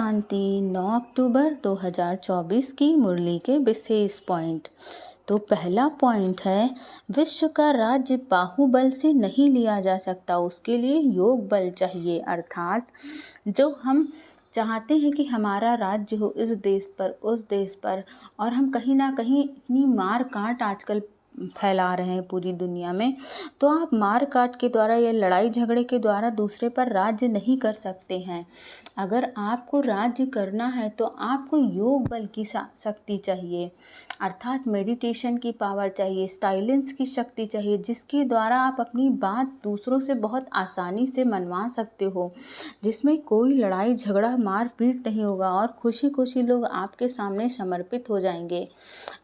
शांति 9 अक्टूबर 2024 की मुरली के विशेष पॉइंट। तो पहला पॉइंट है, विश्व का राज्य बाहुबल से नहीं लिया जा सकता, उसके लिए योग बल चाहिए। अर्थात जो हम चाहते हैं कि हमारा राज्य हो इस देश पर उस देश पर, और हम कहीं ना कहीं इतनी मार काट आजकल फैला रहे हैं पूरी दुनिया में, तो आप मार काट के द्वारा या लड़ाई झगड़े के द्वारा दूसरे पर राज्य नहीं कर सकते हैं। अगर आपको राज्य करना है तो आपको योग बल की शक्ति चाहिए, अर्थात मेडिटेशन की पावर चाहिए, साइलेंस की शक्ति चाहिए, जिसके द्वारा आप अपनी बात दूसरों से बहुत आसानी से मनवा सकते हो, जिसमें कोई लड़ाई झगड़ा मार पीट नहीं होगा और खुशी खुशी लोग आपके सामने समर्पित हो जाएंगे।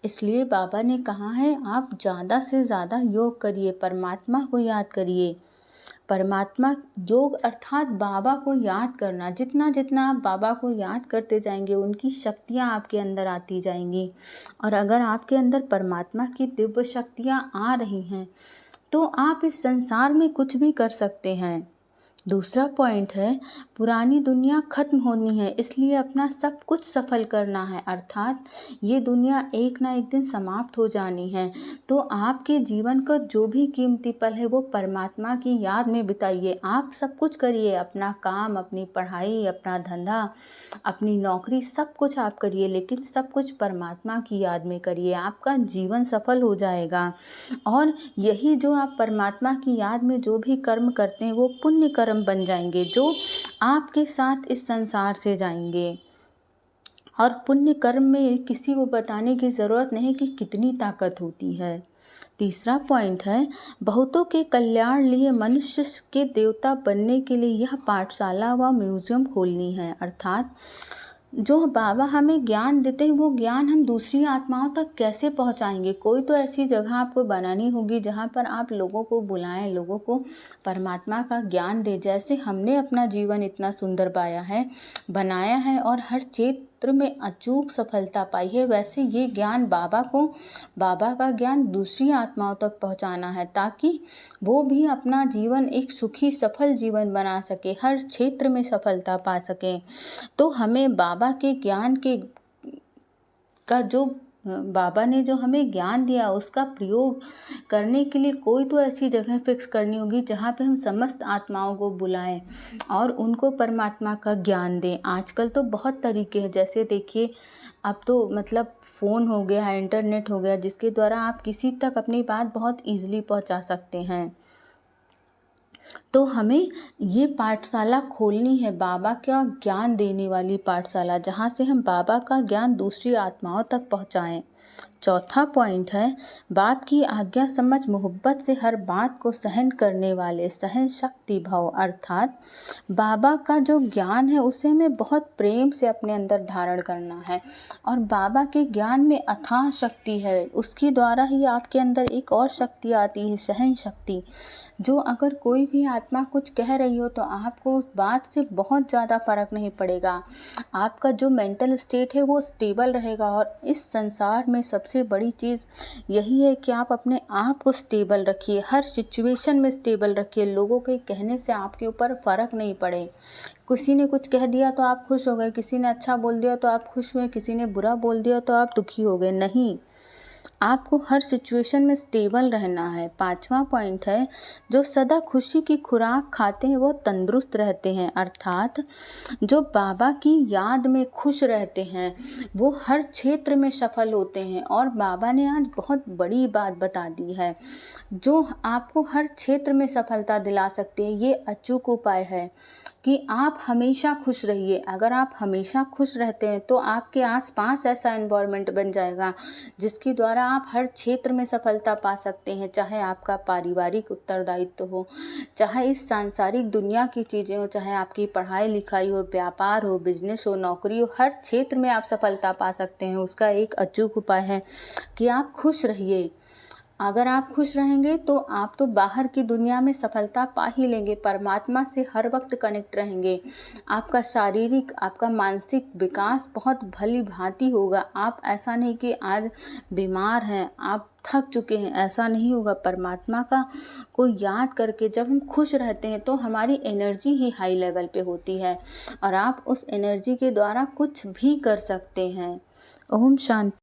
इसलिए बाबा ने कहा है, आप ज़्यादा से ज़्यादा योग करिए, परमात्मा को याद करिए। परमात्मा योग अर्थात बाबा को याद करना, जितना जितना आप बाबा को याद करते जाएंगे उनकी शक्तियाँ आपके अंदर आती जाएंगी। और अगर आपके अंदर परमात्मा की दिव्य शक्तियाँ आ रही हैं तो आप इस संसार में कुछ भी कर सकते हैं। दूसरा पॉइंट है, पुरानी दुनिया खत्म होनी है, इसलिए अपना सब कुछ सफल करना है। अर्थात ये दुनिया एक ना एक दिन समाप्त हो जानी है, तो आपके जीवन का जो भी कीमती पल है वो परमात्मा की याद में बिताइए। आप सब कुछ करिए, अपना काम, अपनी पढ़ाई, अपना धंधा, अपनी नौकरी, सब कुछ आप करिए, लेकिन सब कुछ परमात्मा की याद में करिए, आपका जीवन सफल हो जाएगा। और यही जो आप परमात्मा की याद में जो भी कर्म करते हैं वो पुण्य कर्म बन जाएंगे, जो आपके साथ इस संसार से जाएंगे। और पुण्य कर्म में किसी को बताने की ज़रूरत नहीं कि कितनी ताकत होती है। तीसरा पॉइंट है, बहुतों के कल्याण लिए मनुष्य के देवता बनने के लिए यह पाठशाला व म्यूजियम खोलनी है। अर्थात जो बाबा हमें ज्ञान देते हैं वो ज्ञान हम दूसरी आत्माओं तक कैसे पहुंचाएंगे। कोई तो ऐसी जगह आपको बनानी होगी जहां पर आप लोगों को बुलाएं, लोगों को परमात्मा का ज्ञान दें। जैसे हमने अपना जीवन इतना सुंदर बनाया है और हर क्षेत्र में अचूक सफलता पाई है, वैसे ये ज्ञान बाबा का ज्ञान दूसरी आत्माओं तक पहुंचाना है, ताकि वो भी अपना जीवन एक सुखी सफल जीवन बना सके, हर क्षेत्र में सफलता पा सके। तो हमें बाबा के ज्ञान का जो बाबा ने जो हमें ज्ञान दिया उसका प्रयोग करने के लिए कोई तो ऐसी जगह फिक्स करनी होगी जहाँ पे हम समस्त आत्माओं को बुलाएं और उनको परमात्मा का ज्ञान दें। आजकल तो बहुत तरीके हैं, जैसे देखिए अब तो मतलब फ़ोन हो गया है, इंटरनेट हो गया, जिसके द्वारा आप किसी तक अपनी बात बहुत ईजिली पहुँचा सकते हैं। तो हमें ये पाठशाला खोलनी है, बाबा का ज्ञान देने वाली पाठशाला, जहाँ से हम बाबा का ज्ञान दूसरी आत्माओं तक पहुँचाएं। चौथा पॉइंट है, बाप की आज्ञा समझ मोहब्बत से हर बात को सहन करने वाले सहन शक्ति भाव। अर्थात बाबा का जो ज्ञान है उसे हमें बहुत प्रेम से अपने अंदर धारण करना है, और बाबा के ज्ञान में अथाह शक्ति है, उसके द्वारा ही आपके अंदर एक और शक्ति आती है, सहन शक्ति, जो अगर कोई भी आत्मा कुछ कह रही हो तो आपको उस बात से बहुत ज़्यादा फर्क नहीं पड़ेगा, आपका जो मेंटल स्टेट है वो स्टेबल रहेगा। और इस संसार में सबसे बड़ी चीज़ यही है कि आप अपने आप को स्टेबल रखिए, हर सिचुएशन में स्टेबल रखिए, लोगों के कहने से आपके ऊपर फ़र्क नहीं पड़े। किसी ने कुछ कह दिया तो आप खुश हो गए, किसी ने अच्छा बोल दिया तो आप खुश हुए, किसी ने बुरा बोल दिया तो आप दुखी हो गए, नहीं, आपको हर सिचुएशन में स्टेबल रहना है। पांचवा पॉइंट है, जो सदा खुशी की खुराक खाते हैं वो तंदुरुस्त रहते हैं। अर्थात जो बाबा की याद में खुश रहते हैं वो हर क्षेत्र में सफल होते हैं। और बाबा ने आज बहुत बड़ी बात बता दी है जो आपको हर क्षेत्र में सफलता दिला सकती है। ये अचूक उपाय है कि आप हमेशा खुश रहिए। अगर आप हमेशा खुश रहते हैं तो आपके आसपास ऐसा एनवायरनमेंट बन जाएगा जिसके द्वारा आप हर क्षेत्र में सफलता पा सकते हैं, चाहे आपका पारिवारिक उत्तरदायित्व हो, चाहे इस सांसारिक दुनिया की चीज़ें हो, चाहे आपकी पढ़ाई लिखाई हो, व्यापार हो, बिजनेस हो, नौकरी हो, हर क्षेत्र में आप सफलता पा सकते हैं। उसका एक अचूक उपाय है कि आप खुश रहिए। अगर आप खुश रहेंगे तो आप तो बाहर की दुनिया में सफलता पा ही लेंगे, परमात्मा से हर वक्त कनेक्ट रहेंगे, आपका शारीरिक आपका मानसिक विकास बहुत भली भांति होगा। आप ऐसा नहीं कि आज बीमार हैं, आप थक चुके हैं, ऐसा नहीं होगा। परमात्मा का को याद करके जब हम खुश रहते हैं तो हमारी एनर्जी ही हाई लेवल पे होती है और आप उस एनर्जी के द्वारा कुछ भी कर सकते हैं। ओम शांति।